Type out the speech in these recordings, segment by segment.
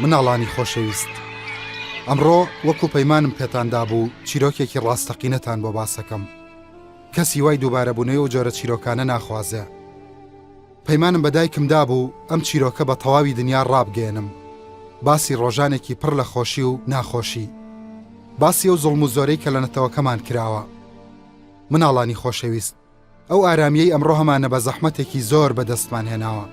مناڵانی خۆشەویست، ئەمڕۆ وەکو پەیمانم پێتاندا بوو چیرۆکێکی ڕاستەقینەتان بۆ باسەکەم. کەسی وای دووبارەبوونەوە و جۆرە چیرۆکانە ناخوازێ. پەیمانم بە دایکمدا بوو ئەم چیرۆکە بە تەواوی دنیا ڕابگەێنم. باسی ڕۆژانێکی پڕ لە خۆشی و ناخۆشی، باسی ئەو زوڵم و زۆرەی کە لە نەتەوەکەمان کراوە. مناڵانی خۆشەویست، ئەو ئارامیەی ئەمڕۆ هەمانە بە زەحمەتێکی زۆر بەدەستمان هێناوە.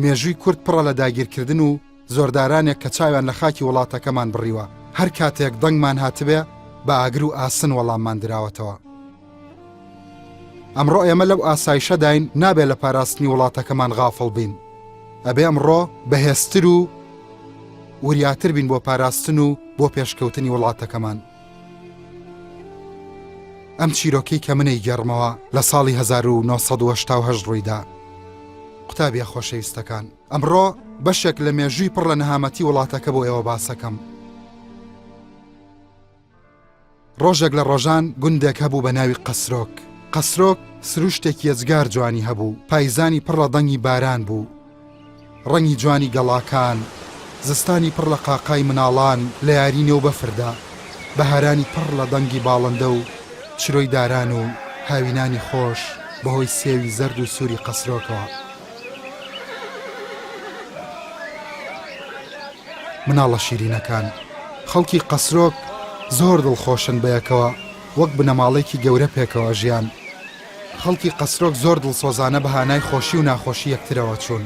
مێژووی کورد پڕە لە داگیرکردن و زۆردارانێک کە چاویان لە خاکی وڵاتەکەمان بڕیوە. هەر کاتێک دەنگمان هاتبێ بە ئاگر و ئاسن وەڵاممان دراوەتەوە. ئەمڕۆ ئێمە لەو ئاسایشەداین نابێت لە پاراستنی وڵاتەکەمان غافڵ بین. ئەبێ ئەمڕۆ بەهێزتر و وریاتر بین بۆ پاراستن و بۆ پێشکەوتنی وڵاتەکەمان. ئەم چیرۆکەی کە منەی گەڕمەوە لە ساڵی 1970 ڕوویدا. قوتابیە خۆشەویستەکان، ئەمڕۆ بەشێک لە مێژووی پڕ لە نەهامەتی وڵاتەکە بۆ ئێوە باسەکەم. ڕۆژێک لە ڕۆژان گوندێک هەبوو بە ناوی قەسرۆک. قەسرۆک سروشتێکی ێجگار جوانی هەبوو، پایزانی پڕ لە دەنگی باران بوو، ڕەنگی جوانی گەڵاکان، زستانی پڕ لە قاقای مناڵان لە یارینێ و بەفردا، بەهارانی پڕ لە دەنگی باڵندە و چرۆی داران و هاوینانی خۆش بەهۆی سێوی زەرد و سووری قەسرۆکەوە. مناڵە شیرینەکان، خەڵکی قەسرۆک زۆر دڵخۆشن بەیەکەوە، وەک بنەماڵێکی گەورە پێکەوە ژیان. خەڵکی قەسرۆک زۆر دڵسۆزانە بەهانای خۆشی و ناخۆشی یەکترەوە چوون.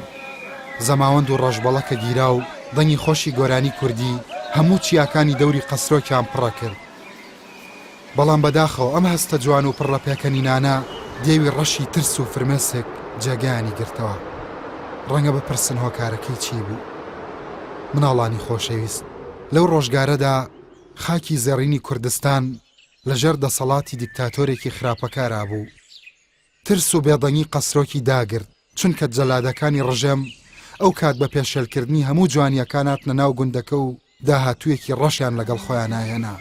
زەماوەند و ڕەشبەڵەکە گیرا و دەنگی خۆشی گۆرانی کوردی هەموو چیاکانی دەوری قەسرۆکیان پڕە کرد. بەڵام بەداخەوە ئەم هەستە جوان و پڕە پێکەنینانە دێوی ڕەشی ترس و فرمێسێک جێگانی گرتەوە. ڕەنگە بپرسن هۆکارەکەی چی بوو. مناڵانی خۆشەویست، لەو ڕۆژگارەدا خاکی زێڕینی کوردستان لەژێر دەسەڵاتی دیکتاتۆرێکی خراپەکارا بوو. ترس و بێدەنگی قەسرۆکی داگرت، چونکە جەلادەکانی ڕژێم ئەو کات بە پێشێلکردنی هەموو جوانیەکانات نەناو گوندەکە و داهاتوویەکی ڕەشیان لەگەڵ خۆیان ناهێنا.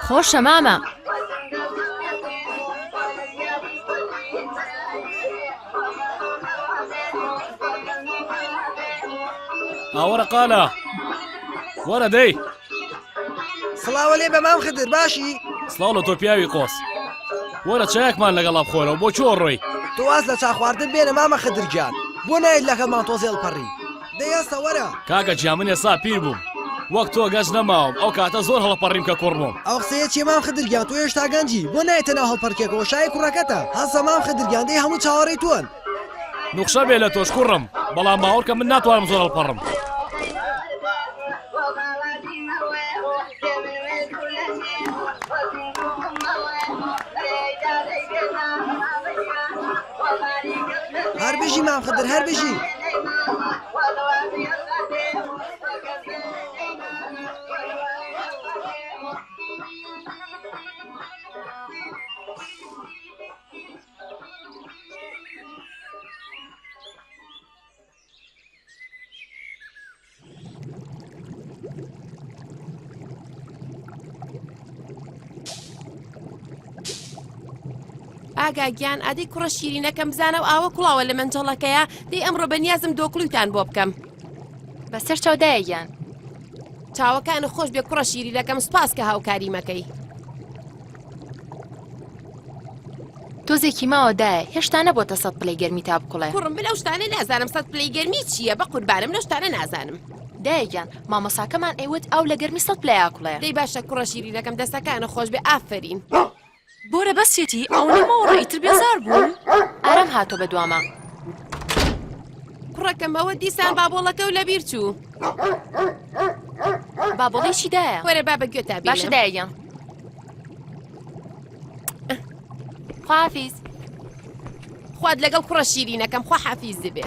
خۆشە مامە. ئاوەرە قالە وەرە دەی سڵاوە لێ بە مام خدر باشی؟ سڵاو لە تۆ پیاوی قۆس. وەرە چایەکمان لەگەڵا بخۆرەوە بۆ چۆ ڕۆی؟ تۆ واز لە چا خواردن بێنە مامە خدرجان، بۆ نایت لەکەڵمان تۆزێڵ پەڕی. دەی ئێستا وەرە کاکە جیا من ێستا پیر بووم، وەک تۆ گەنج نەماوم ئەو کاتە زۆر هەڵەپەڕیم کە کوڕ بووم. ئەو قسەیە چی مام خدرگیان تۆ هێشتا گەنجی بۆ نایەتە ناو هەڵپەرکێکەوە شای کوڕەکەتە هەسە مام خدرگیان دەی هەموو چاوەڕێی تۆن. نوخشە بێ لە تۆش کوڕم بەڵام باوەڕ کە من ناتوانم زۆر هەڵپەڕم. هەر بژی مام خدر هەر بژی. ئاگاگیان ئادەی کوڕە شیرینەکەم بزانە و ئاوە کوڵاوە لە منجەڵەکەیە دەی ئەمڕۆ بەنیازم دۆکڵوتان بۆ بکەم بەسەر چاودایەگیان چاوەکانە خۆش بێ کوڕە شیرینەکەم سپاس کە هاوکاری مەکەی. تۆزێکی ماوەدایە هێشتا نەبۆتە سەد پلەی گەرمی تا بکوڵێ. کوڕم بلەو شتانە نازانم سەد پلەی گەرمی چییە بە قوربانم لەو شتانە نازانم. دایەگیان مامۆساکەمان ئەیوت ئەو لە گەرمی سەد پلەیا کوڵێ. دەی باشە کوڕە شیرینەکەم دەستەکانە خۆش بێ ئافرین. بۆرە بەسێتی ئەو نەمەوە ڕێیتر بێزار بووم. ئارام هاتۆ بە دوامە. کوڕەکەمەوە دیسان بابۆڵەکە و لەبیر چوو. بابڵێکی دایە وەرە با بە گوێتا بێنم. باشە دایەگیان. خواحافیز. خواد لەگەڵ کوڕە شیرینەکەم خوا حافیز دەبێ.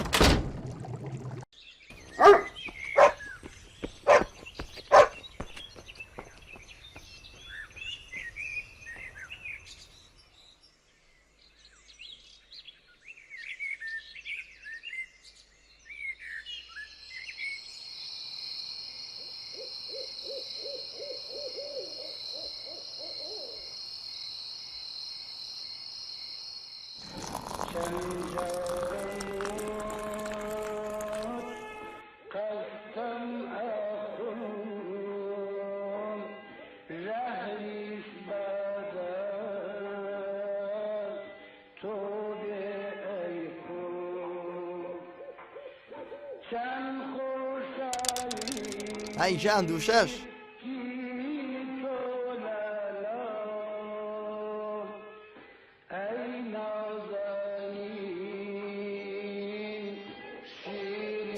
ئەی ژان دووشەش.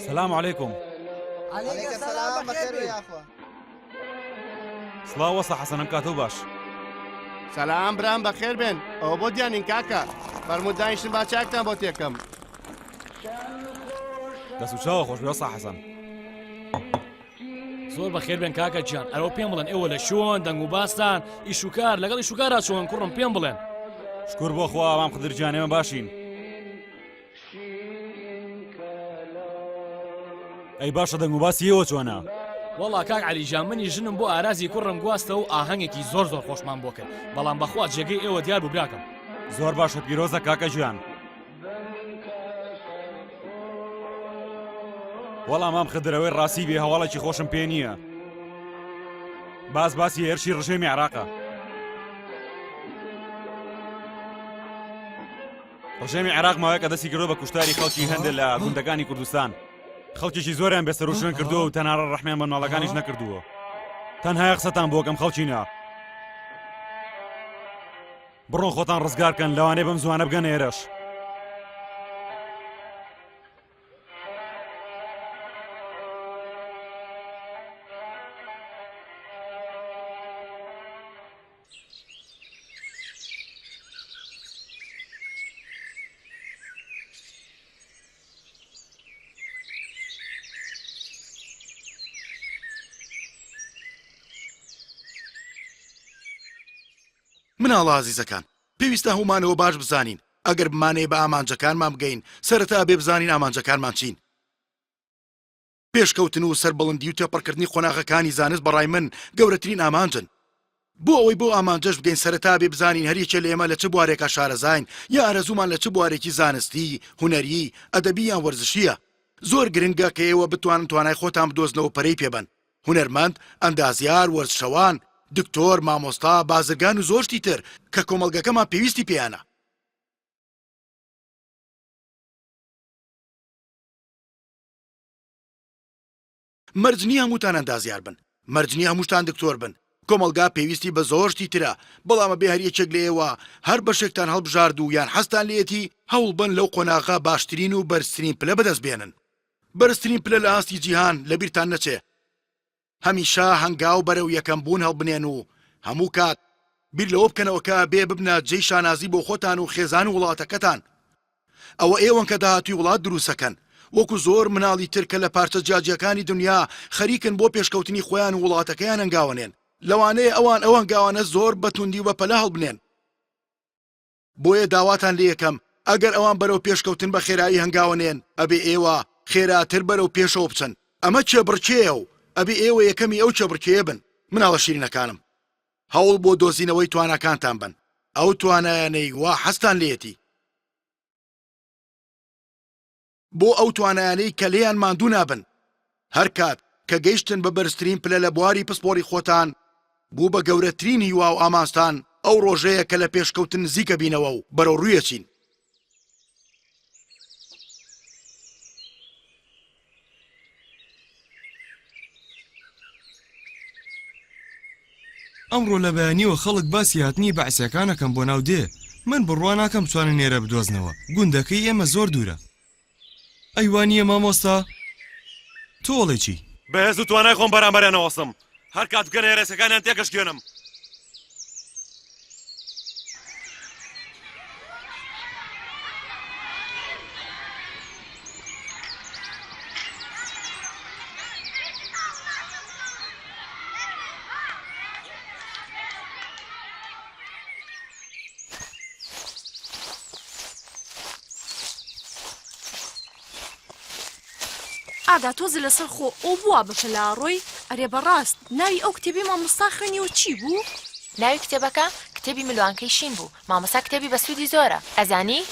سلام علیکم. عەلەیکە سەلام بەخێر بێ یاخوا. سڵاو وەسە حەسەنم کاتەو باش. سەلام برام بەخێر بێن ئەوە بۆ دیانین کاکە فەرموو دانیشتن با چاکتان بۆ تێکەم. دەست و چاوە خۆش بێ وەسە حەسەن. زۆر بەخێر بێن کاکە گیان ئەرەوە پێم بڵێن ئێوە لە شۆن دەنگ و باستان ئیش و کار لەگەڵ ئیش و کارا چۆن کوڕم پێم بڵێن. شکر بۆ خوا مام خدر گیان ئێمە باشین. ئەی باشە دەنگ و باسی ئێوە چۆنە؟ وەڵا کاک عەلیجان منی ژنم بۆ ئارازی کوڕم گواستە و ئاهەنگێکی زۆر زۆر خۆشمان بۆ کرد بەڵام بەخوا جێگەی ئێوە دیار بوو براکەم. زۆر باشە پیرۆزە کاکە گیان. وەڵام مام خدرەوەی ڕاستی بێ هەواڵێکی خۆشم پێ نییە. باسی هێرشی ڕژێمی عێراقە. ڕژێمی عێراق ماوەیە کە دەستی کردۆ بە کوشتاری خەڵکی هەندێک لە گوندەکانی کوردستان. خەڵکیی زۆریان بێسەروشن کردووە و تەنانە ڕەحمیان بە ماڵەکانیش نەکردووە. تەنها قسەتان بۆ کەم خەڵکینە. بڕۆن خۆتان ڕزگارکەن لەوانەیە بەم زوانە بگەن ئێرەش. مناڵە عەزیزەکان پێویستە هەمومانەوە باش بزانین ئەگەر بمانەیە بە ئامانجەکانمان بگەین سەرەتا بێ بزانین ئامانجەکانمان چین. پێشکەوتن و سەربەڵندی و تێپەڕکردنی خۆناغەکانی زانست بەڕای من گەورەترین ئامانجن. بۆ ئەوەی بۆ ئامانجەش بگەین سەرەتا بێ بزانین هەریەکێ لە ئێمە لە چ بوارێکە شارەزاین یا ئارەزوومان لە چ بوارێکی زانستی، هونەری، ئەدەبی یان وەرزشیە. زۆر گرنگە کە ئێوە بتوانن توانای خۆتان بدۆزنەوە پەرەی پێبن. هونەرمەند، ئەندازیار، وەرزشەوان، دکتۆر، مامۆستا، بازرگان و زۆشتی تر کە کۆمەڵگەکەمان پێویستی پێیانە. مەرج نییە هەمووتان ئەندازیار بن. مەرجنی هەمووشتان دکتۆر بن کۆمەلگا پێویستی بە زۆرشتی ترە بەڵامە بێ هەریەکێک لێەوە هەر بەشێکتان هەڵبژارد و یان حەستان لێتی هەوڵ بن لەو قۆناغا باشترین و بەرزترین پلە بەدەست بێنن بەرزترین پلە لە ئاستی جیهان لەبیرتان نەچێ هەمیشە هەنگاو بەرەو یەکەم بوون هەڵبنێن و هەموو کات بیر لەوە بکەنەوەکە بێ ببنە جێی شانازی بۆ خۆتان و خێزان و وڵاتەکەتان ئەوە ئێوەن کە داهاتوی وڵات دروستەکەن وەکو زۆر مناڵی ترکە لە پارچە جیاجیەکانی دنیا خەریکن بۆ پێشکەوتنی خۆیان و وڵاتەکەیان هەنگاوەنێن لەوانەیە ئەوان ئەو هەنگاوانە زۆر بەتوندی و بەپەلە هەڵبنێن بۆیە داواتان لێ یەکەم ئەگەر ئەوان بەرەو پێشکەوتن بە خێرایی هەنگاوەنێن ئەبێ ئێوە خێراتر بەرەو پێشەوە بچن ئەمە چێبڕکێیە و ئەبێ ئێوە یەکەمی ئەو چێبڕکێیە بن مناڵە شیرینەکانم هەوڵ بۆ دۆزینەوەی توانەکانتان بن ئەو توانایانەی وا حەستان لێتی بۆ ئەو توانایانەی کە لێیان ماندوو نابن هەر کات کە گەیشتن بە بەرزترین پلە لە بواری پسپۆڕی خۆتان بوو بە گەورەترین هیوا و ئامانستان ئەو ڕۆژەیە کە لە پێشکەوتن نزیکە بینەوە و بەرەو ڕوویەچین ئەمڕۆ لە بەیانیوە خەڵک باسی هاتنی بەعسیەکانەکەم بۆ ناو دێ من بڕوا ناکەم توانن نێرە بدۆزنەوە گوندەکەی ئێمە زۆر دوورە ئەیوانیە مامۆستا تۆڵێ چی بەهێز و توانای خۆم بەرامبەرێنەوەسم هەر کات بگەنە هێرەسەکانیان تێکەشکێنم ئاگا تۆزە لەسەر خۆ ئەو بووە بەفەلا ڕۆی ئەرێ بەڕاست ناوی ئەو کتێبی مامۆستا خوێنیەوە چی بوو؟ ناوی کتێبەکە کتێبی ملوانکەی شین بوو مامۆستا کتێبی بە سوودی زۆرە ئەزانی؟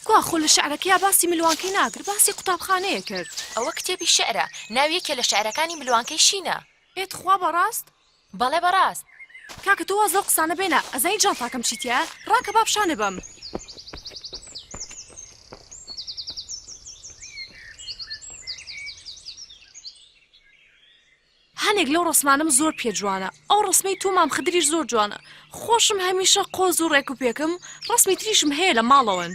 گوا خۆ لە شعرەکەیا باسی ملوانکەی ناکرد باسی قوتابخانەیە کرد ئەوە کتێبی شعرە ناویەکە لە شعرەکانی ملوانکەی شینە ئێت خوا بەڕاست؟ بەڵێ بەڕاست کاکە تۆ وازە قسانە بێنە ئەزانی جانتاکەم چیتیە ڕاکە بابشانە بم هەنێک لەو ڕسمانم زۆر پێجوانە ئەو ڕسمەی تۆ مام خدریش زۆر جوانە خۆشم هەمیشە قۆز و ڕێک و پێکم ڕسمی تریشم هەیە لە ماڵەوەن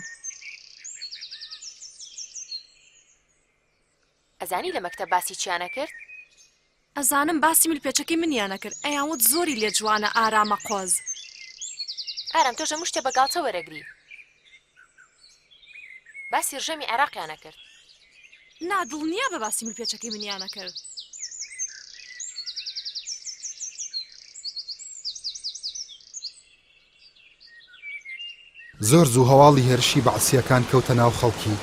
ئەزانی لە مەکتەب باسی چیانە کرد؟ ئەزانم باسی ملپێچەکەی منیانە کرد ئەیانوت زۆری لێ جوانە ئارامە قۆز ئارام تۆ ژەموو شتێ بەگاڵتە وەرەگری باسی ڕژەمی عێراقیانە کرد نادڵ نییە بە باسی ملپێچەکەی منیانە کرد زۆر زوو هەواڵی هێرشی بەعسیەکان کەوتە ناو خەڵکی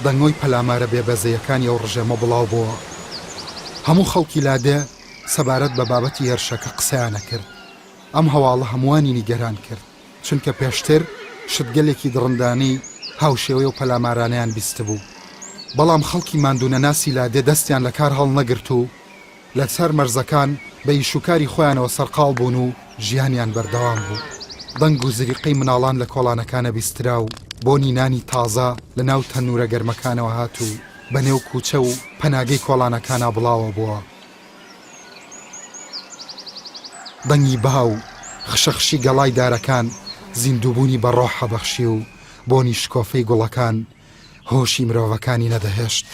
دەنگۆی پەلامارە بێبەزەیەکانی ئەو ڕژەمە بڵاو بووە هەموو خەڵکی لادێ سەبارەت بە بابەتی هێرشەکە قسەیانە کرد ئەم هەواڵە هەمووانی نیگەران کرد چونکە پێشتر شتگەلێکی دڕندانی هاوشێوەی و پەلامارانیان بیست بوو بەڵام خەڵکی ماندوونەناسی لادێ دەستیان لە کار هەڵ نەگرت و لەسەر مەرزەکان بە ئیشوکاری خۆیانەوە سەرقاڵ بوون و ژیانیان بەردەوام بوو دەنگ و زریقەی مناڵان لە کۆڵانەکانە بیسترا و بۆنی نانی تازە لە ناو تەنورە گەرمەکانەوە هات و بەنێو کوچە و پەناگەی کۆڵانەکانە بڵاوە بووە دەنگی با و خشەخشی گەڵای دارەکان زیندووبوونی بەڕۆح حەبەخشی و بۆنی شکۆفەی گوڵەکان هۆشی مرۆڤەکانی نەدەهێشت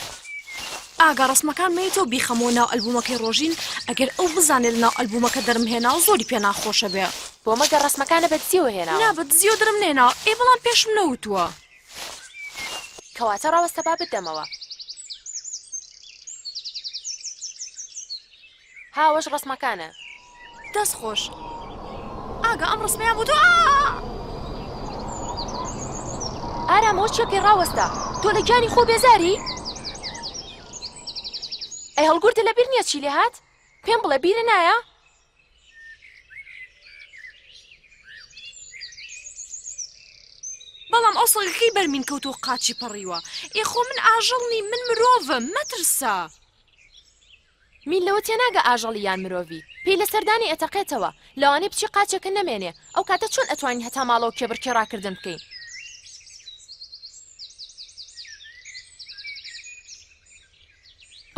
ئاگا ڕسمەکان مەیتەوە بیخەمەوە ناو ئەلبومەکەی ڕۆژین ئەگەر ئەو بزانێت لە ناو ئەلبومەکە دەرم هێنا و زۆری پێ ناخۆشە بێ بۆ مەگە ڕسمەکانە بەدزیەوە هێناوە نا بەدزیۆ دەرم نێناوە ئێ بەڵام پێشم نەوتووە کەواتە ڕاوەستە با بدەمەوە هاوەش ڕسمەکانە دەست خۆش ئاگا ئەم ڕسمیان بوو تۆ ئارامەوە چێکی ڕاوەستە تۆ لە گیانی خۆ بێزاری؟ ئەی هەڵگورتە لە بیر نییە چی لێ هات؟ پێم بڵێ بیرە نایە؟ بەڵام ئەو سەگەکەی بەرمین کەوتۆ قاچی پەڕیوە ئێخۆ من ئاژەڵنی من مرۆڤم مەترسە مین لەوە تێناگە ئاژەڵی یان مرۆڤی پێی لە سەردانی ئەتەقێتەوە لەوانەیە بچی قاچەکە نەمێنێ ئەو کاتە چۆن ئەتوانین هەتا ماڵەوە کێبڕکێڕاکردن بکەین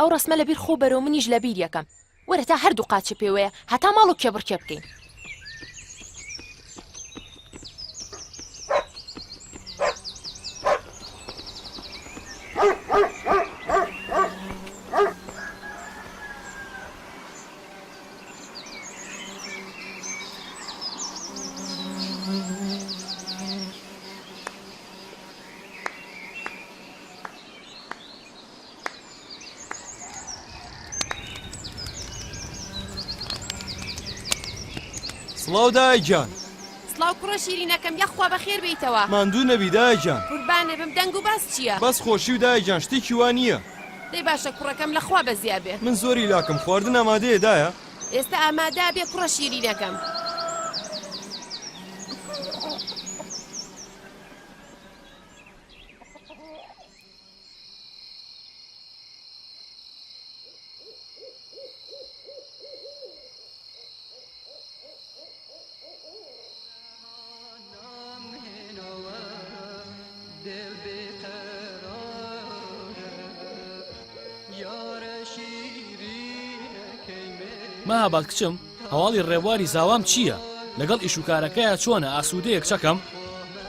ئەو ڕسمە لەبیر خۆ بەرەو منیش لەبیر یەکەم وەرە تا هەردوو قاچە پێوەیە هەتا ماڵ و کێبڕکێ بکەین. سڵاو دایکجان، سڵاو کوڕە شیرینەکەم یەخوا بەخێر بیتەوە. ماندوو نەبی دایکجان. قوربانێ بم دەنگ و باس چییە؟ بەس خۆشی و دایکجان شتێکی وان نییە. دەی باشە کوڕەکەم لەخوا بەزیا بێ. من زۆری لاکەم خواردن ئامادەیە دایە؟ ئێستا ئامادا بێ کوڕە شیرینەکەم. مەهاباد کچم هەواڵی ڕێبواری زاوام چییە؟ لەگەڵ ئیشوکارەکەیە چۆنە ئاسوودەیەک چەکەم؟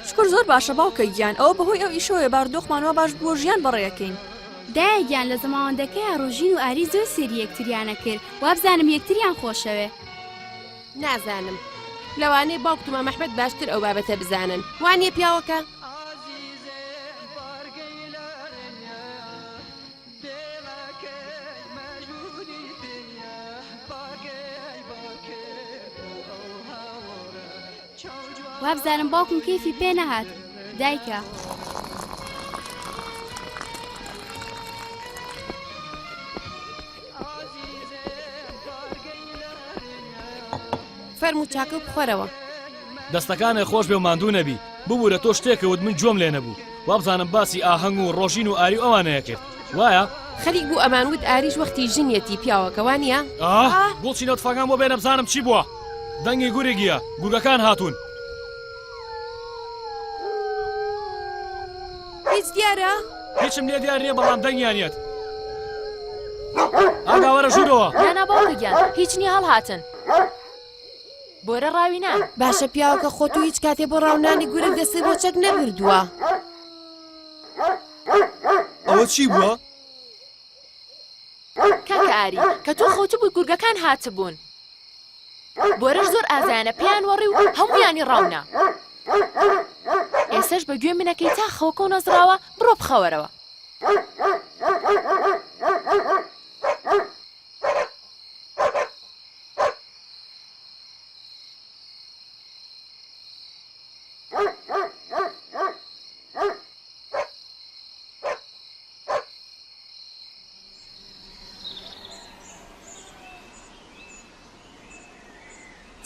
شکر زۆر باشە باوکە گیان ئەوە بەهۆی ئەو ئیشەوەیە باردۆخمانەوە باش بووە ژیان بەڕێەکەین. دایەگیان لە زەماوەندەکەی ڕۆژین و ئاری زۆر سێری یەکتریانە کرد وابزانم یەکتریان خۆشەوێ. نازانم لەوانەیە باوکتمە مەحمەد باشتر ئەو بابەتە بزانن وانیە پیاوەکە؟ وابزانم باوکم کەیفی پێ نەهات دایکە. فەرموو چاکە و بخۆرەوە. دەستەکانێ خۆش بێ و ماندوو نەبی ببوورە تۆ شتێکەوت من جۆم لێ نەبوو وابزانم باسی ئاهەنگ و ڕۆژین و ئاری ئەوانەیە کرد وایە؟ خەریک بوو ئەمانوت ئاریش وەختی ژنیەتی پیاوەکە وانیە؟ بۆچی نەوتفەکان بۆ بێنە بزانم چی بووە؟ دەنگی گورێگیە گورگەکان هاتوون. هیچ دیارە؟ هیچم لێ دیار نییە بەڵام دەنگیانیەت. ئاگاوەرە ژوورەوە. یانا باوکەگیان هیچ نی هەڵهاتن. بۆرە ڕاوینان. باشە پیاوەکە خۆت و هیچ کاتێ بۆ ڕاونانی گورگ دەستی بۆ چەک نەبردووە. ئەوە چی بووە؟ کاکە ئاری کە تۆ خەوتە بووی گورگەکان هاتبوون. بۆرەش زۆر ئازانە پێیان وەڕی و هەموویانی ڕاونا. ئێسەش بە گوێ منەکەی تا خەوکە و نەزراوە بڕۆ بخەوەرەوە.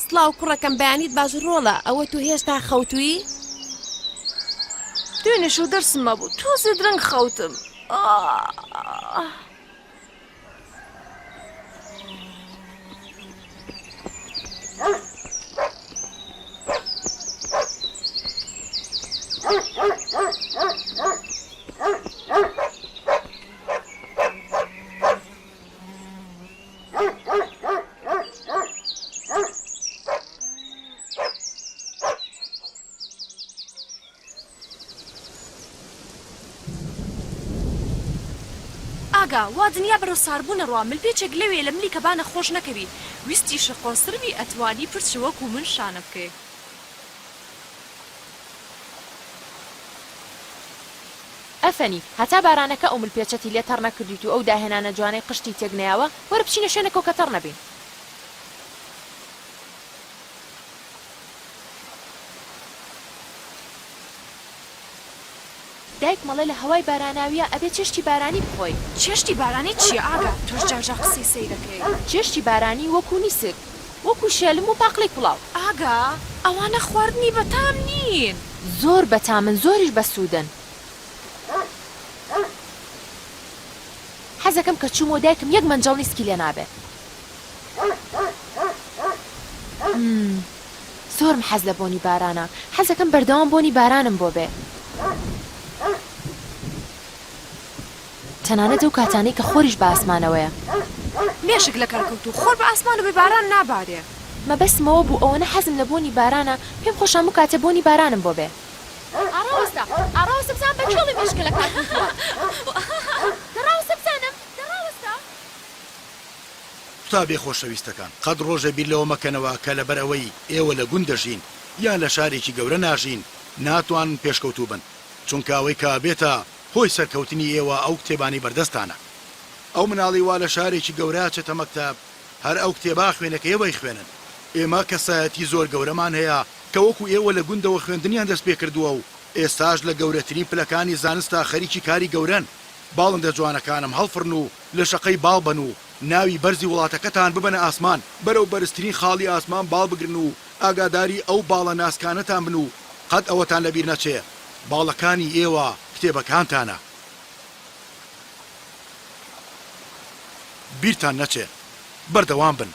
سڵاو کوڕەکەم بەیانیت باش ڕۆڵە ئەوە تو هێشتا خەوتووی؟ دوێنێش و دەرسمە بوو تۆزە درەنگ خەوتم. وا دنیا بەرەو ساربوونە ڕوا ملپێچێک لەوێ لە ملی کەبانە خۆش نەکەوی ویستی شەقۆسربی ئەتوانی پرچ وەکو من شانە بکەی. ئەفەنی هەتا بارانەکە ئەو ملپێچەتی لێ تەڕ نەکردیت و ئەو داهێنانە جوانەی قشتی تێک نەیاوە وەرە بچینە شوێنێکەوە کە تەڕ نەبین. دایک مەڵێ لە هەوای باراناویە ئەبێ چێشتی بارانی بخۆی. چێشتی بارانی چییە ئاگا؟ تۆش جاژا قسەی سەیرەکەی. چێشتی بارانی وەکو نیسک وەکو شێلم و پاقڵی کوڵاو. ئاگا ئەوانە خواردنی بەتام نین. زۆر بەتامن زۆریش بەسوودن. حەزەکەم کە چوومۆ دایکم یەک مەنجەڵ نیسکی لێ نابێ. زۆرم حەز لە بۆنی بارانە حەزەکەم بەردەوام بۆنی بارانم بۆ بێ. تەنانەت ئەو کاتانەی کە خۆریش بە ئاسمانەوەیە مێشک لە کارکەوتو خۆر بە ئاسمان و بێ باران نابارێ. مەبەستمەوە بوو ئەوەنە حەزم لە بۆنی بارانە پێم خۆشە هەموو کاتە بۆنی بارانم بۆ بێ. ئاڕاوەستە بزان بە چۆڵی مێشکە لە کارکەوتووە. دەڕاوەستە بزانم دەڕاوەستە. تا بێ خۆشەویستەکان قەت ڕۆژە بیر لەوە مەکەنەوە کە لەبەرەوەی ئێوە لە گوند دەژین یان لە شارێکی گەورە ناژین ناتوان پێشکەوتوو بن چونکە ئەوەی کا بێتە هۆی سەرکەوتنی ئێوە ئەو کتێبانی بەردەستانە. ئەو مناڵی وا لە شارێکی گەورە چێتە مەکتەب هەر ئەو کتێبا خوێنەکە ئێوەی خوێنن. ئێمە کەسایەتی زۆر گەورەمان هەیە کە وەکو ئێوە لە گوندەوە خوێندنیان دەست پێ کردووە و ئێستاش لە گەورەترین پلەکانی زانستا خەریکی کاری گەورەن. باڵندە جوانەکانم هەڵفرن و لە شەقەی باڵ بن و ناوی بەرزی وڵاتەکەتان ببەنە ئاسمان بەرەو بەرزترین خاڵی ئاسمان باڵ بگرن و ئاگاداری ئەو باڵە ناسکانەتان بن و قەت ئەوەتان لەبیر نەچێ باڵەکانی ئێوە کتێبەکانتانە. بیرتان نەچێ بەردەوام بن.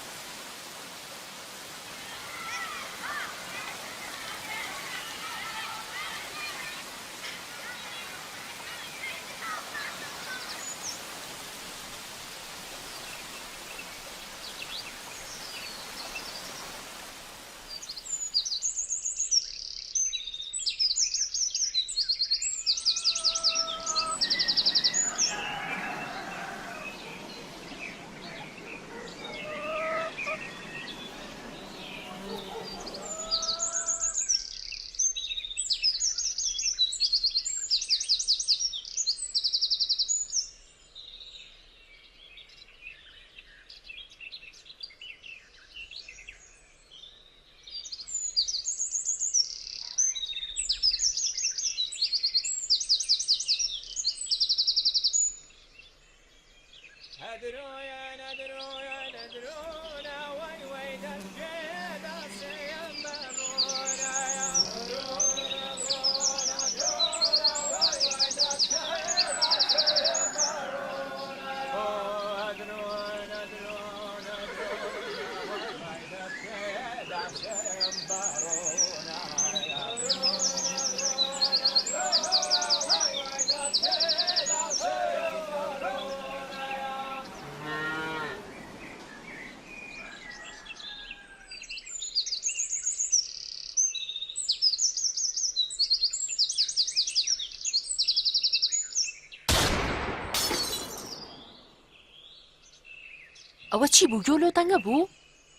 ئەوە چی بوو گۆلۆ تەنگە بوو؟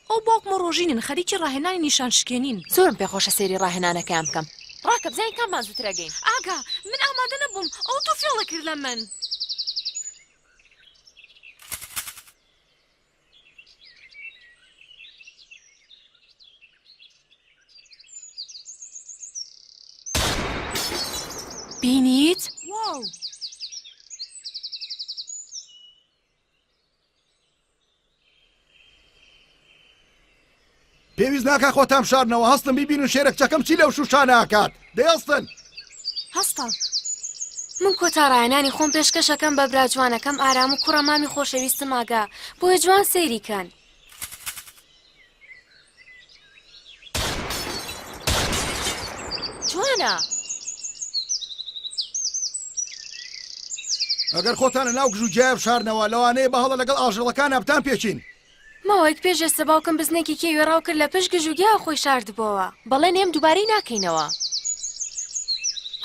ئەو باوکمە ڕۆژینن خەریکی ڕاهێنانی نیشان شکێنین. زۆرم پێخۆشە سێری ڕاهێنانەکەیان بکەم. ڕاکە بزانین کاممان زووتر ئەگەین. ئاگا من ئامادە نەبووم ئەو تۆ فێڵە کرد لە من. بینیت؟ واو پێویست ناکە خۆتان شارنەوە هەستن بیبین و شێرەکچەکەم چی لەو شوشانە ئاکات دەیەستن. هەستە من کۆتاڕایەنانی خۆم پێشکەشەکەم بە براجوانەکەم ئارام و کوڕە مامی خۆشەویستم ئاگا بۆیە جوان سەیریکەن. جوانە. ئەگەر خۆتانە ناو گژوجیای شارنەوە لەوانەیە بە هەڵە لەگەڵ ئاژەڵەکان ئەبتان پێچین. ماوەیەک پێش ئێستا باوکم بزنێکی کێوی ڕاو کرد لە پشت گژوگیا خۆی شاردبەوە. بەڵێ نێم دووبارەی ناکەینەوە.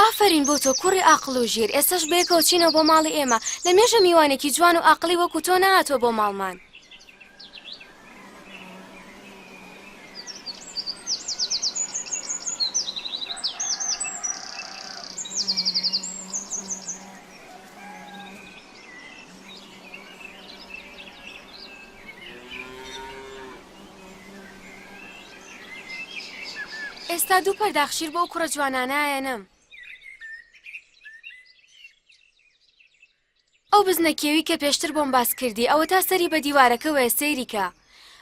ئافرین بۆ تۆ کوڕی ئاقڵ و ژیر ئێستاش بێکەوە چینەوە بۆ ماڵی ئێمە لە مێژە میوانێکی جوان و ئاقلی وەکو تۆ نهاتۆ بۆ ماڵمان. ئێستا دوو پەرداخشیر بۆ کوڕە جوانانایەنم. ئەو بزنەکێوی کە پێشتر بۆم باس کردی ئەوە تا سەری بە دیوارەکەوە سەیریکە.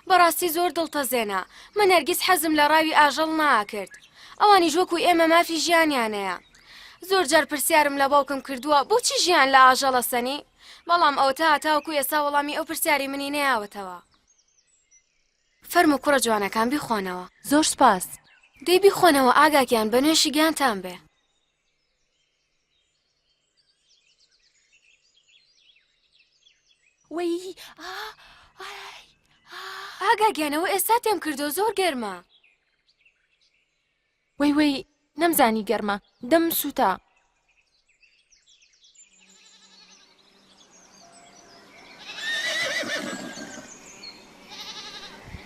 بەڕاستی زۆر دڵتەزێنە. من هەرگیز حەزم لە ڕاوی ئاژەڵ ناکرد. ئەوانیش وەکو ئێمە مافی ژیانیانەیە. زۆر جار پرسیارم لە باوکم کردووە بۆچی ژیان لە ئاژەڵە سەنی؟ بەڵام ئەو تا هەتاوەکو ئێستا وەڵامی ئەو پرسیاری منی نەیاوەتەوە. فەرموو کوڕە جوانەکان بیخۆنەوە. زۆر سپاس. دەی بیخۆنەوە ئاگاکیان بە نوێشی گیانتان بێ. وەی ئاگاگیانەوە ئێستا تێم کردو زۆر گەرمە. وەی نەمزانی گەرمە دەم سووتە.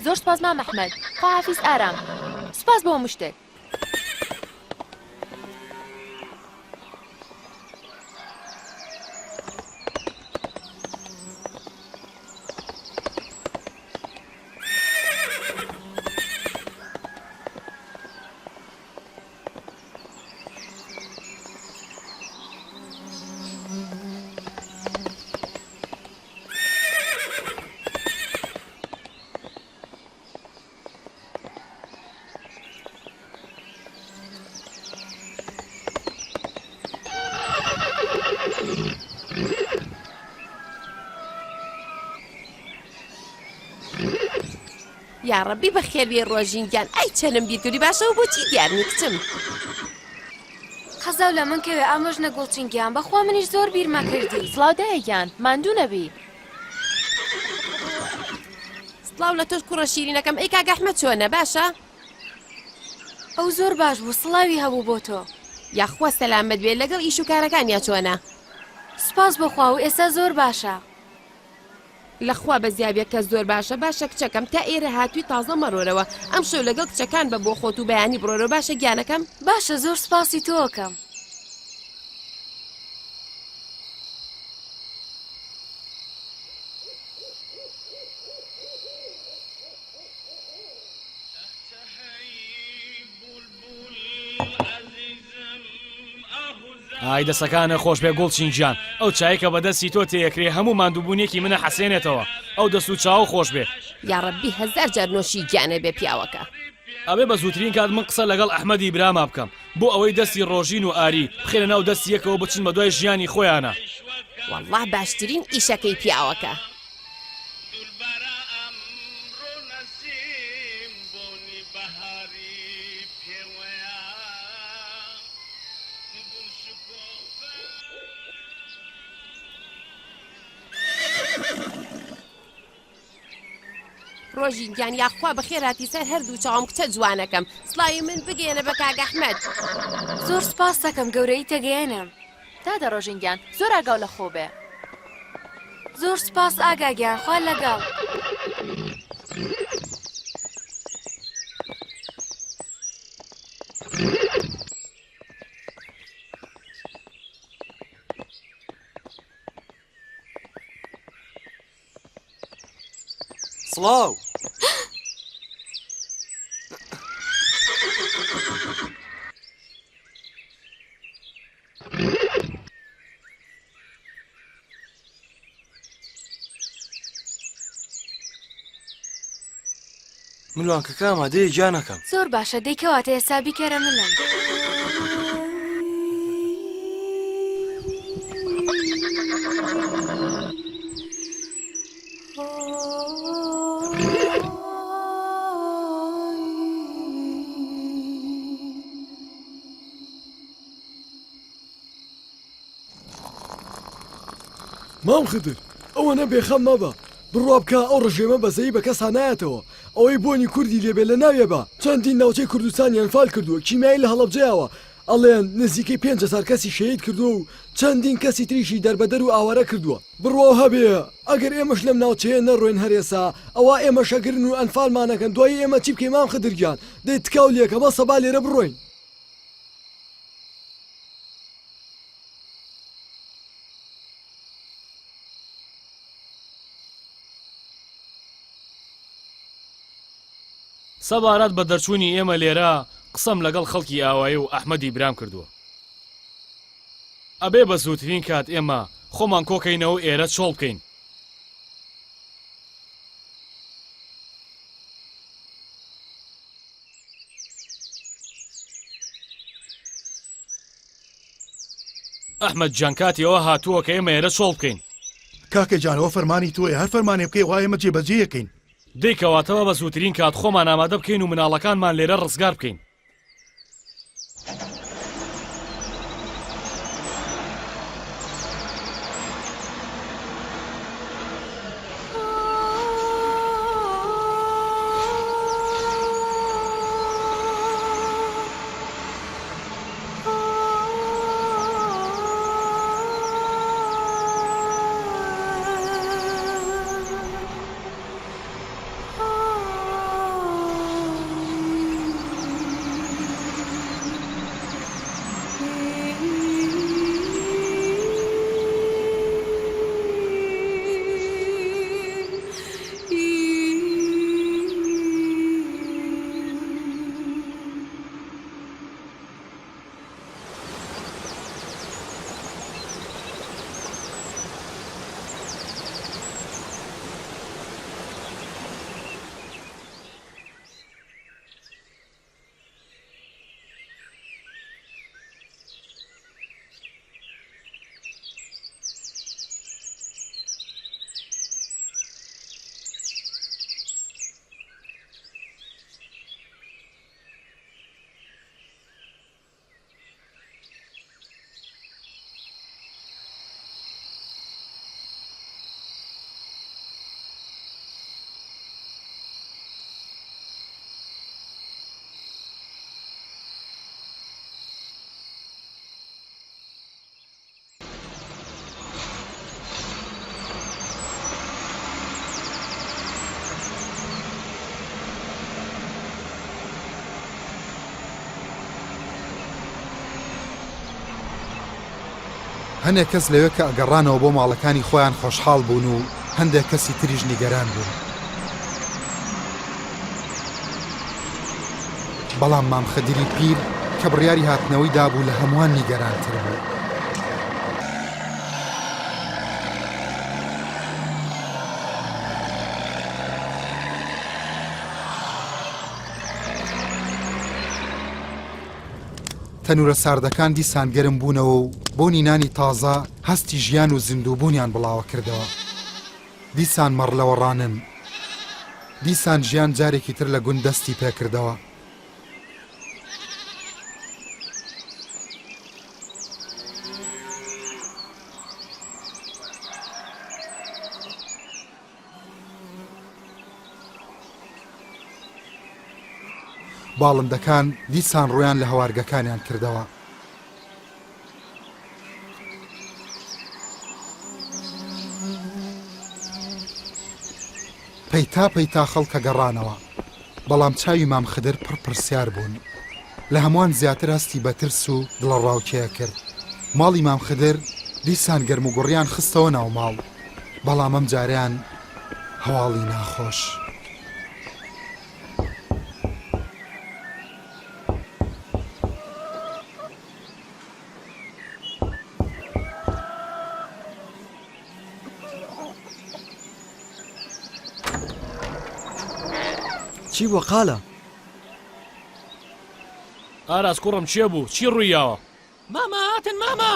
زۆر سپاس مام ئەحمەد. خواحافیز ئارام. سپاس بۆ هەموو شتێک. یاڕەبی بە خێوی ڕۆژینگیان ئەی چەنم بیرکردی باشەوە بۆچی دیارنی کچم. خەزاو لە من کەوێ ئامۆژ نەگوڵچینگیان بەخوا منیش زۆر بیرمە کردی. سڵاودایەکیان ماندوو نەبی. سڵاو لە تۆش کوڕە شیرینەکەم ئەی کاک ئەحمەد چۆنە باشە؟ ئەو زۆر باش بوو سڵاوی هەبوو بۆ تۆ. یاخوا سەلامت بێت لەگەڵ ئیش و کارەکانیا چۆنە؟ سپاس بەخوا و ئێستا زۆر باشە. لەخوا بە زیابێت کە زۆر باشە کچەکەم تا ئێرە هاتووی تازە مەڕۆرەوە ئەم شەو لەگەڵ کچەکان بە بۆ خۆت و بەیانی بڕۆرە باشە گیانەکەم. باشە زۆر سپاسی تۆکەم. ئای دەسەکانە خۆش بێ گوڵچینگیان ئەو چایکە بەدەستی تۆ تێیەکرێ هەموو ماندووبوونیەکی منە حەسێنێتەوە ئەو دەست و چاو خۆش بێ. یاڕەبی هەزار جار نۆشی گیانە بێ پیاوەکە. ئەبێ بە زووترین کات من قسە لەگەڵ ئەحمەدی براما بکەم بۆ ئەوەی دەستی ڕۆژین و ئاری بخێنە ناو دەستی یەکەوە بچین بە دوای ژیانی خۆیانە. والله باشترین ئیشەکەی پیاوەکە. ڕۆژینگیان یاخوا بەخێراتی سەر هەردوو چاوم کچە جوانەکەم. سڵاوی من بگەێنە بە کاک ئەحمەد. زۆر سپاس دەکەم گەورەی تەگەیەنم. دادە ڕۆژینگیان زۆر ئاگاو لە خۆ بێ. زۆر سپاس ئاگاگیان خوا لەگەڵ. سڵاو ملوانکەکە ئامادەیە گیانەکەم. زۆر باشە دەیکەواتە ئێستا بیکەرە منم. مام خدر ئەوە نەبێخەم مەبە بڕوا بکە ئەو ڕژێمە بەزەی بە کەسا نایەتەوە ئەوەی بۆنی کوردی لێبێ لە ناوێ بە چەندین ناوچەی کوردستانیان فال کردووە کیمیایی لە هەڵەبجەیەوە ئەڵێن نزیکەی 5,000 کەسی شەهید کردووە و چەندین کەسی تریشی دەربەدەر و ئاوارە کردووە. بڕوا هەبێ ئەگەر ئێمەش لەم ناوچەیە نەڕۆین هەرێسا ئەوە ئێمە شەگرن و ئەنفالمانەکەن دوایی ئێمە چی بکەین مام خدرگیان دەی تکاو لێکە بە سەبا لێرە بڕۆین. سەبارەت بە دەرچوونی ئێمە لێرە قسەم لەگەڵ خەڵکی ئاوایی و ئەحمەدی برام کردووە. ئەبێ بە زووترین کات ئێمە خۆمان کۆکەینەوە ئێرە چۆڵ بکەین. ئەحمەد جان کاتیەوە هاتووە کە ئێمە ئێرە چۆڵ بکەین. کاکە جانەوە فەرمانی تۆی هەر فەرمانێ بکەی وایە ئێمە جێبەجێیەکەین. دەیکەواتەوە بە زووترین کات خۆمان ئامادە بکەین و مناڵەکانمان لێرە ڕزگار بکەین. هەندێک کەس لەوێ کە ئەگەڕانەوە بۆ ماڵەکانی خۆیان خۆشحاڵ بوون و هەندێک کەسی تریژ نیگەران بوون. بەڵام مام خەدیری پیر کە بڕیاری هاتنەوەی دابوو لە هەمووان نیگەرانتر بوو. تەنورە ساردەکان دیسان گەرم بوونەوە و بۆنی نانی تازە هەستی ژیان و زیندووبوونیان بڵاوە کردەوە. دیسان مەڕلەوە ڕانن، دیسان ژیان جارێکی تر لە گوند دەستی پێکردەوە. باڵندەکان دیسان ڕویان لە هەوارگەکانیان کردەوە. پەیتا خەڵکە گەڕانەوە، بەڵام چاوی مام خدر پرسیار بوون. لە هەمووان زیاتر هەستی بە ترس و دڵە ڕاوکێە کرد. ماڵی مام خدر دیسان گەرم و گوڕیان خستەوە ناو ماڵ، بەڵام ئەم جاریان هەواڵی ناخۆش. چی بووە قالە؟ ئاراس کوڕم چێ بوو؟ چی ڕوویاوە؟ ماما هاتن ماما!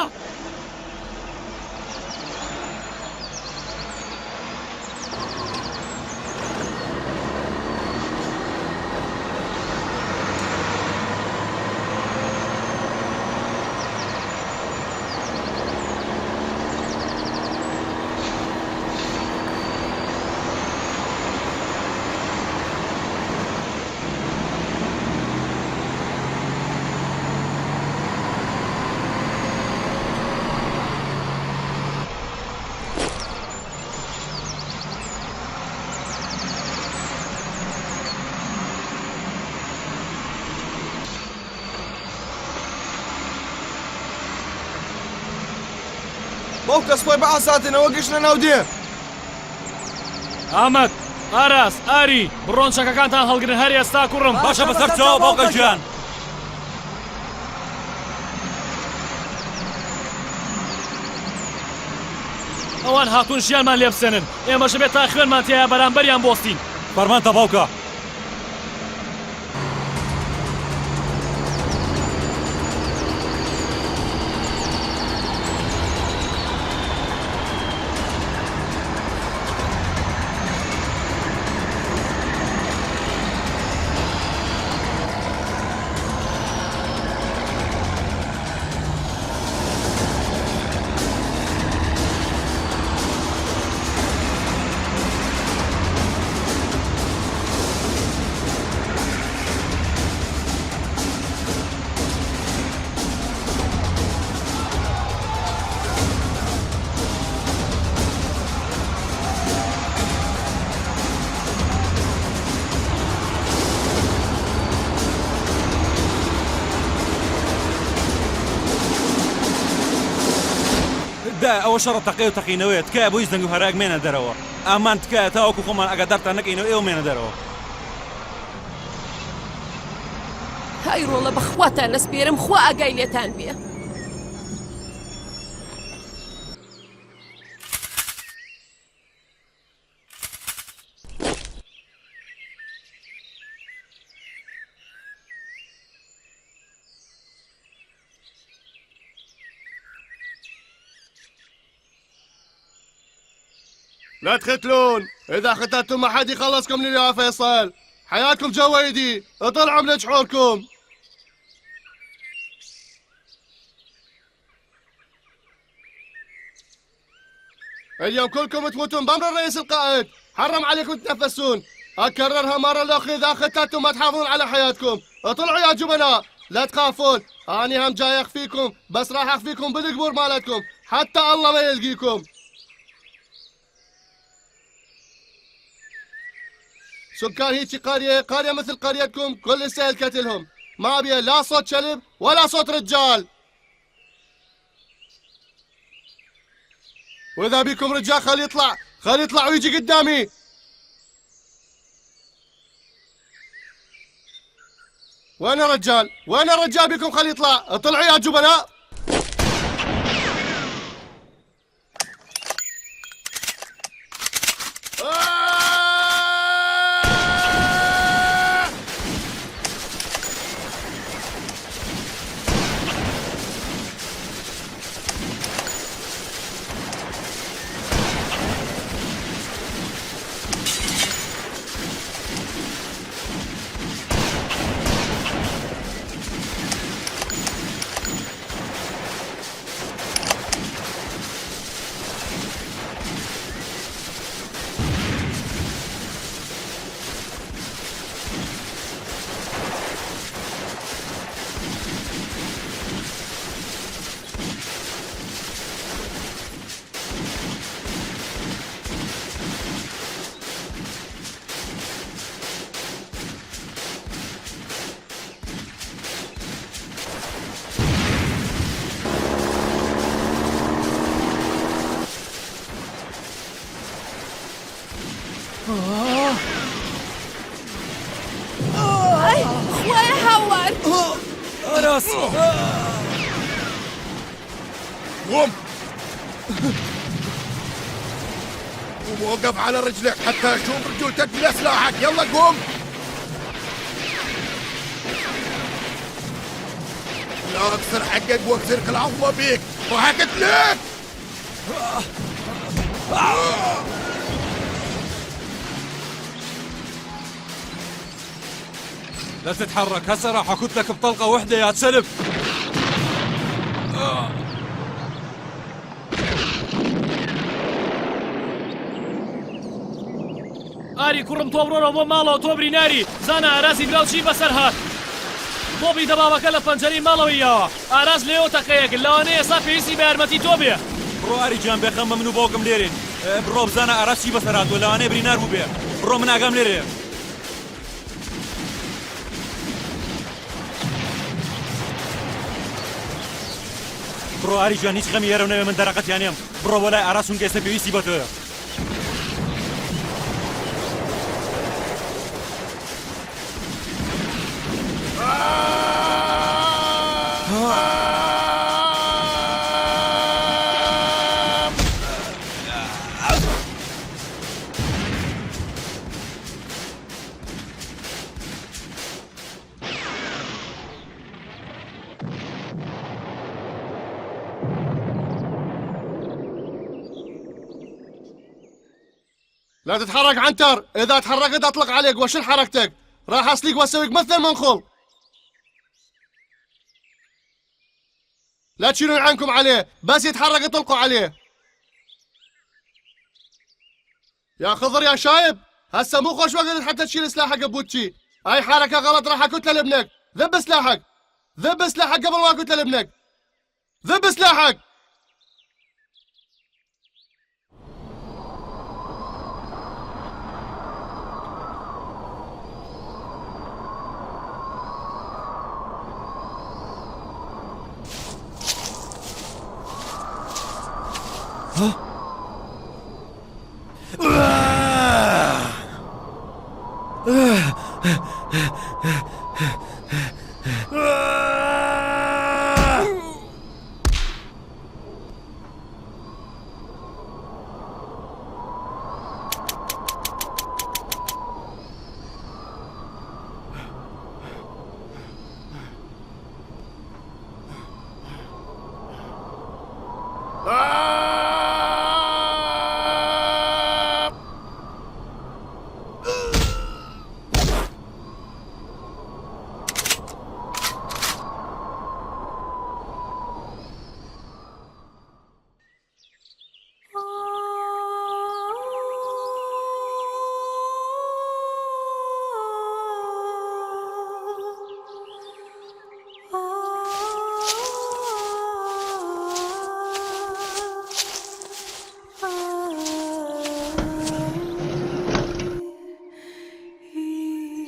بەو کەس خۆی بە ئاساتێنەوە گەشتە ناو دێ. ئامەد، ئاراس، ئاری، بڕۆن چەکەکانتان هەڵگرن هەر ئێستا کوڕم. باشە بەسەر چاوە باوکە گیان. ئەوان هاتوون ژیانمان لێ بسێنن، ئێمەش بێت تا خوێنمان تێیە بەرامبەریان بۆستین. فەرمانتە باوکە. ئەوە شەڕە تەقی و تەقینەوەیە تکایە بۆی زەنگ و هەراک مێنە دەرەوە. ئامان تکایە تاوەکو خۆمان ئەگەدارتان نەکەینەوە ئێوە مێنە دەرەوە. های ڕۆڵە بەخواتان نەسپێرم، خوا ئاگای لێتان بێ. لا تختلون، إذا ختلتم ما حد يخلصكم من يا فيصل. حياتكم جويدي، اطلعوا من جحوركم. اليوم كلكم تموتون بأمر الرئيس القائد، حرم عليكم تتنفسون. أكررها مرة الأخيرة، إذا ختلتم ما تحافظون على حياتكم. اطلعوا يا جبناء، لا تخافون، أنا هم جاي أخفيكم، بس راح أخفيكم بالقبور مالتكم حتى الله ما يلقيكم. سكان هيك قرية مثل قريتكم كل سهل قتلهم، ما بيه لا صوت كلب ولا صوت رجال. واذا بيكم رجال خلي يطلع ويجي قدامي. وين الرجال بيكم خلي يطلع. اطلعوا يا جبناء. خوای هاوار ئاراس قوم وقف على رجلك حتى اشوف رجولتك بلا سلاحك. يلا قوم. لا اكسر حقك واكسرك العظمه بيك وحكت لك. لا تتحرك، هسه راح اكتلك بطلقه واحده يا سلب. ئاری کوڕم تۆ بڕۆرە بۆ ماڵەوە تۆ بریناری زانە ئاراسی براوچی بەسەر هات. تۆپی دەبابەکە لە پەنجەرەی ماڵەوەی یاوە. ئاراس لێەوە تەقەیەک لەوانەیە ئێستا پێویستی بە یارمەتی تۆ بێ. بڕۆ ئاری جان بێخەم بە من و باوکم لێرێن. بڕۆ بزانە ئاراسی بەسەر هاتووە لەوانەیە برینار بوو بێ. بڕۆ من ئاگام لێرێ. بڕۆ ئاری جان هیچ خەمی یێرە نەوێ من دەرەقەتیانێم. بڕۆ بۆ لای ئاراسون کە ئێستا پێویستی بە تۆیە. لا تتحرك عنتر، إذا تحركت أطلق عليك وشل حركتك، راح أصليك وأسويك مثل منخل. لا تشيلون عنكم عليه، بس يتحرك اطلقوا عليه. يا خضر يا شايب، هسه مو خوش وقت حتى تشيل سلاحك بوتشي، أي حركة غلط راح أكتل لابنك، ذب سلاحك، ذب سلاحك قبل ما أكتل لابنك. ذب سلاحك.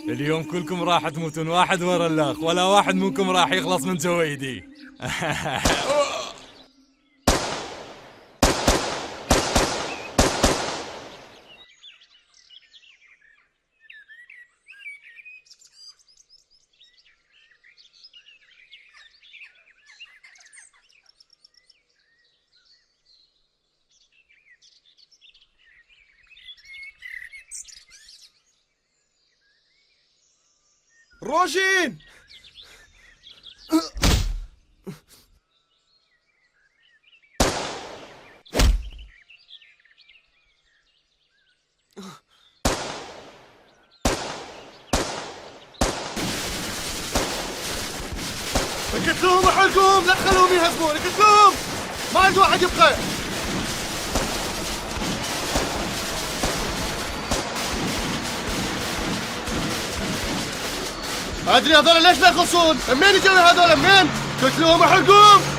اليوم كلكم راح تموتون واحد ورا الاخ، ولا واحد منكم راح يخلص من سويدي. ڕۆژین! قلت لهم احرقوهم لا تخلوهم يهزمون قلت لهم ما عند واحد يبقى ادري هذول ليش لا يخلصون؟ منين يجون هذول منين؟ قلت لهم احرقوهم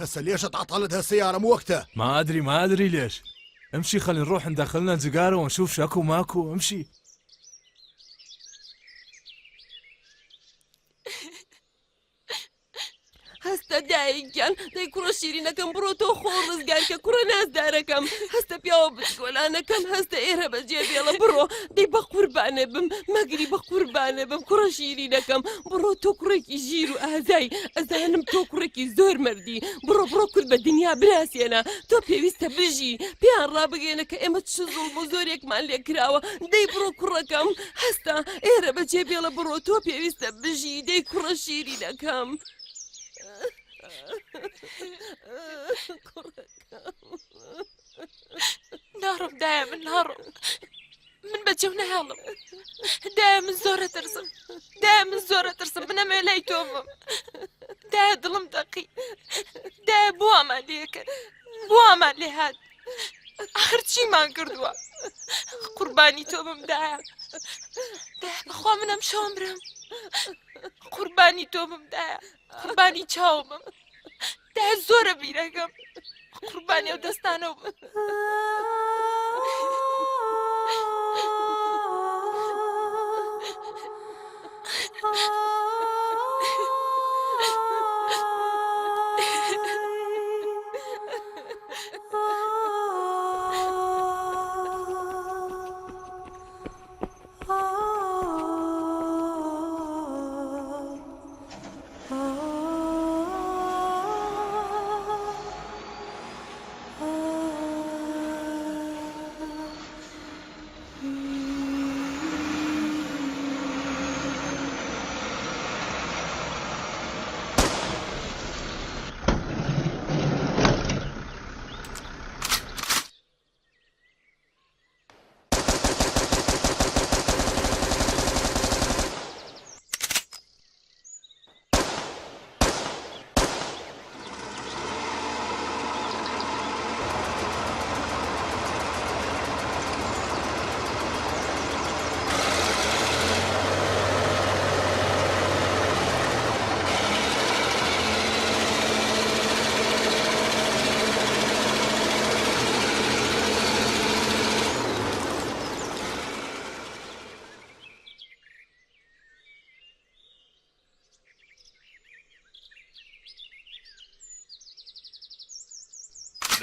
هسه ليش اتعطلت هالسيارة مو وقتها؟ ما ادري ليش. امشي خلينا نروح ندخلنا زقاره ونشوف شاكو ماكو. امشي. هەستە دایکیان دەی کوڕە شیرینەکەم بڕۆ تۆ خۆ ڕزگارکە کوڕە نازدارەکەم هەستە پیاوە بچکۆلانەکەم هەستە ئێرە بەجێ بێڵە بڕۆ دەی بە قوربانە بم مەگری بە قوربانە بم کوڕە شیرینەکەم بڕۆ تۆ کوڕێکی ژیر و ئازای ئەزانم تۆ کوڕێکی زۆر مردی بڕۆ کورد بە دنیا بناسیێنە تۆ پێویستە بژی پێیان ڕابگەێنە کە ئێمە چ زوڵ بۆ زۆرێکمان لێ کراوە دەی بڕۆ کوڕەکەم هەستا ئێرە بەجێ بێڵە بڕۆ تۆ پێویستە بژی دەی کوڕە شیرینەکەم ناڕم دایە من ناڕم من بەجێ نەهێڵم دایە من زۆرە ترسم بنەمێ لای تۆ بم دایە دڵم دەقی دایە بۆ ئەمان لێکرد بۆ ئەمان لێ هات ئاخر چیمان کردووە قوربانی تۆ بم دایە بەخوا منەم شۆم برم قوربانی تۆ بم دایە قوربانی چاو بم دایە زۆرە بیرەکەم قوربانی ئەو دەستانە بم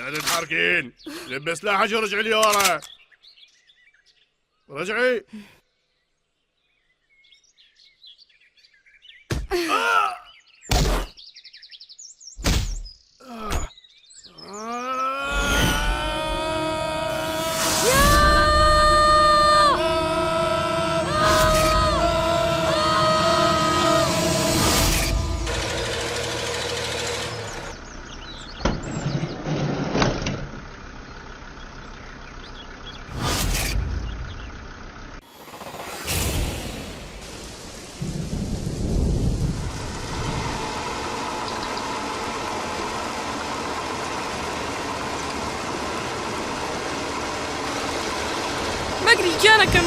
لا تتحركين لبس لا حاجة رجعي لي ورا رجعي مەگری گیانەکەم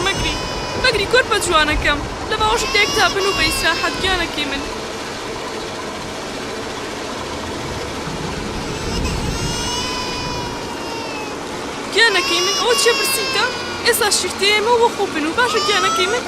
مەگری کۆر بە جوانەکەم لە باوەشت تێک تا بن و بە ئیسراحەت گیانەکەی من گیانەکەی من ئەوە چێ برسیتە؟ ئێستا شیرتێمە وە خۆ بن و باشە گیانەکەی من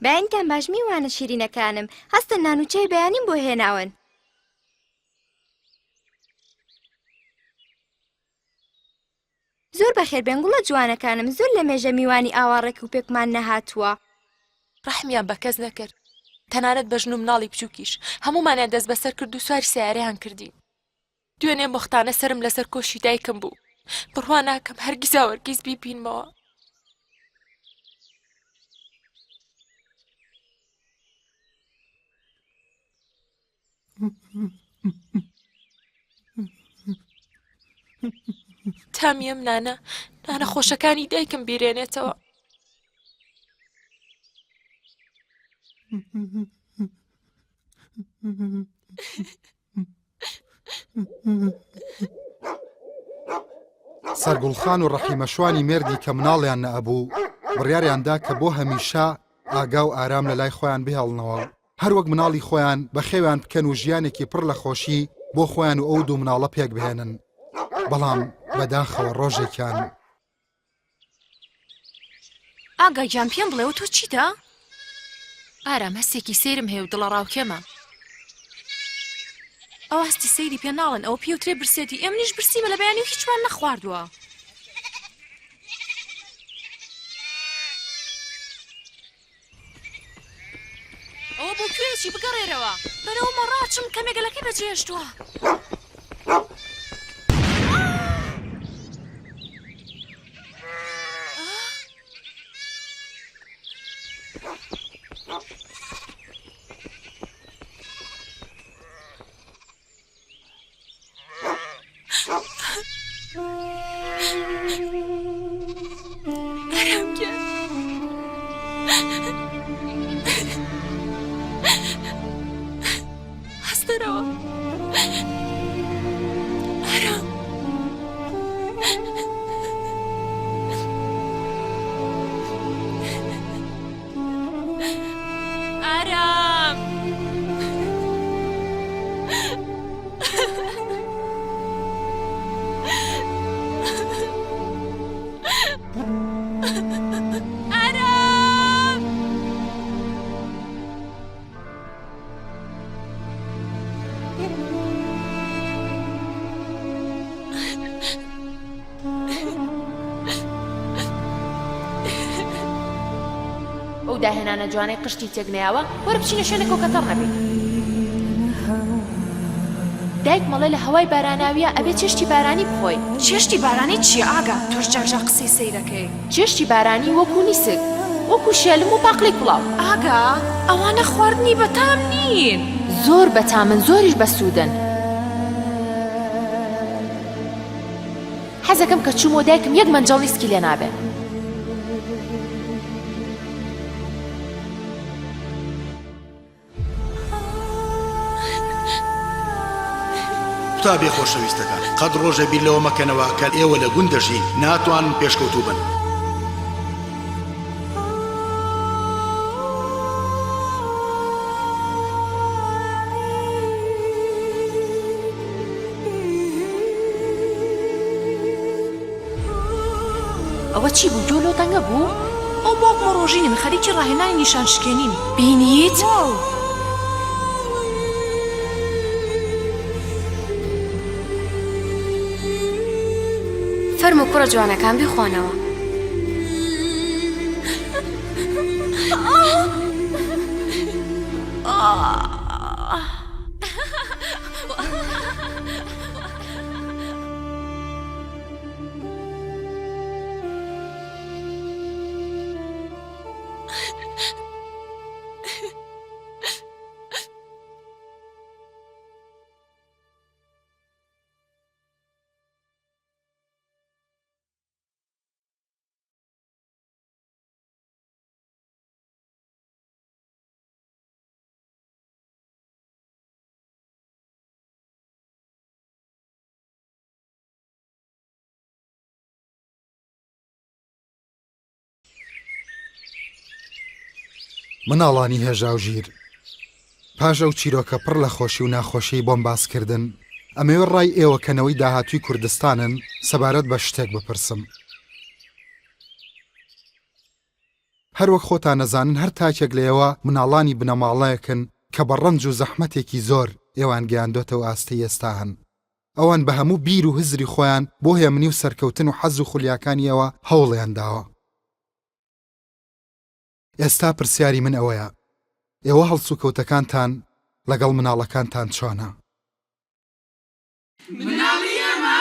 باینکان باش میوانە شیرینەکانم هەستن نانوچەی بەیانیم بۆ هێناون زۆر بەخێربێن گوڵە جوانەکانم زۆر لە مێژە میوانی ئاوارڕێک و پێکمان نەهاتووە ڕەحمیان بە کەس نەکرد تەنانەت بە ژن و مناڵی بچووکیش هەمومانیان دەست بەسەر کرد و سواری سیارەیان کردین دوێنێ مختانە سرم لەسەر کۆشی دایکم بوو بڕوا ناکەم هەرگیز وەرگیز بیبینمەوە تامیەم نانە خۆشەکانی دایکم بیرێنێتەوە. سەرگوڵخان و ڕەحیمەشوانی مێردی کە مناڵیان نەئەبوو بڕیاریاندا کە بۆ هەمیشە ئاگا و ئارام لە لای خۆیان بهێڵنەوە، هەروەک مناڵی خۆیان بە خێویان بکەن و ژیانێکی پڕ لە خۆشی بۆ خۆیان و ئەو دوو مناڵە پێک بهێنن. بەڵام بەداخەوە ڕۆژێکیان ئاگاگیان پێم بڵێەوە تۆ چیتە؟ ئارام هەستێکی سێرم هەیە و دڵە ڕاوکێمە. ئەو هەستی سەیری پێ ناڵن ئەو پێوترێ برسێتی ئێم نیش برسیمە لە بەیانی و هیچمان نەخواردووە. ئەوە بۆ کوێچی بگەڕێرەوە بەرەومە ڕاچم کەمێگەلەکەی بەجێشتووە. ئەو داهێنانە جوانەی قشتی تێگنیاوە وەرە بچینە شوێنێک و کەتەڕ نەبێت. دایک مەڵێ لە هەوای باراناویە ئەبێ چێشتی بارانی بخۆی. چێشتی بارانی چیە ئاگا؟ تۆش جارجار قسەی سەیرەکەی. چێشتی بارانی وەکو نیسک، وەکو شێلم و پاقلی کوڵاو. ئاگا ئەوانە خواردنی بەتام نین. زۆر بەتامن، زۆریش بەسوودن. حەزەکەم کە چوومۆ دایکم یەک مەنجەڵ ویسکی لێ نابێ. تا بێخۆشەویستەکان قەت ڕۆژە بیر لەوە مەکەنەوە کە ئێوە لە گوند دەژین ناتوانن پێشکەوتوو بن. ئەوە چی بوو؟ جۆلۆ تەنگە بوو؟ ئەو باوکمە ڕۆژینم خەریکی ڕاهێنانی نیشان شکێنین. بینیت؟ فەرموو کوڕە جوانەکان بیخۆنەوە. مناڵانی هێژا و ژیر، پاژە و چیرۆکە پڕ لە خۆشی و ناخۆشی بۆم باسکردن، ئەمەوێ ڕای ئێوە کەنەوەی داهاتووی کوردستانن سەبارەت بە شتێک بپرسم. هەروەک خۆتان نەزانن هەر تاکێک لەیەوە مناڵانی بنەماڵەیەکن کە بە ڕەنج و زەحمەتێکی زۆر ئێوان گەیاندۆتەوە ئاستی ئێستا هەن. ئەوان بە هەموو بیر و هزری خۆیان بۆ هێمنی و سەرکەوتن و حەز و خولیاکانیەوە هەوڵیان داوە. ئێستا پرسیاری من ئەوەیە، ئێوە هەڵسو کەوتەکانتان لەگەڵ مناڵەکانتان چۆنە؟ مناڵی ئێمە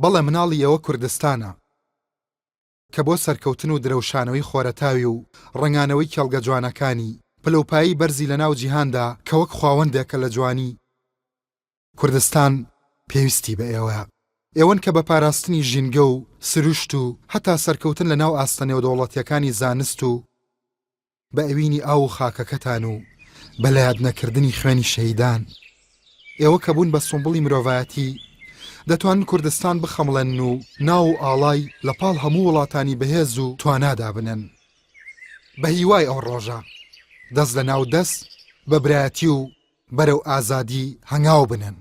بەڵێ مناڵی ئێوە کوردستانە. کە بۆ سەرکەوتن و درەوشانەوەی خۆرەتاوی و ڕنگانەوەی کێڵگە جوانەکانی پلەپایی بەرزی لە ناو جیهاندا کە وەک خواوەندێکە لە جوانی کوردستان پێویستی بە ئێوە ئێوەن کە بە پاراستنی ژینگە و سروشت و هەتا سەرکەوتن لە ناو ئاستە نێودەوڵەتیەکانی زانست و بە ئەوینی ئاو و خاکەکەتان و بەلایەت نەکردنی خوێنی شەهیدان ئێوە کە بوون بە سومبڵی مرۆڤایەتی دەتوانن کوردستان بخەمڵێن و ناو و ئاڵای لە پاڵ هەموو وڵاتانی بەهێز و توانادا بنن بە هیوای ئەو ڕۆژە دەست لە ناو دەست بە برایەتی و بەرەو ئازادی هەنگاو بنن.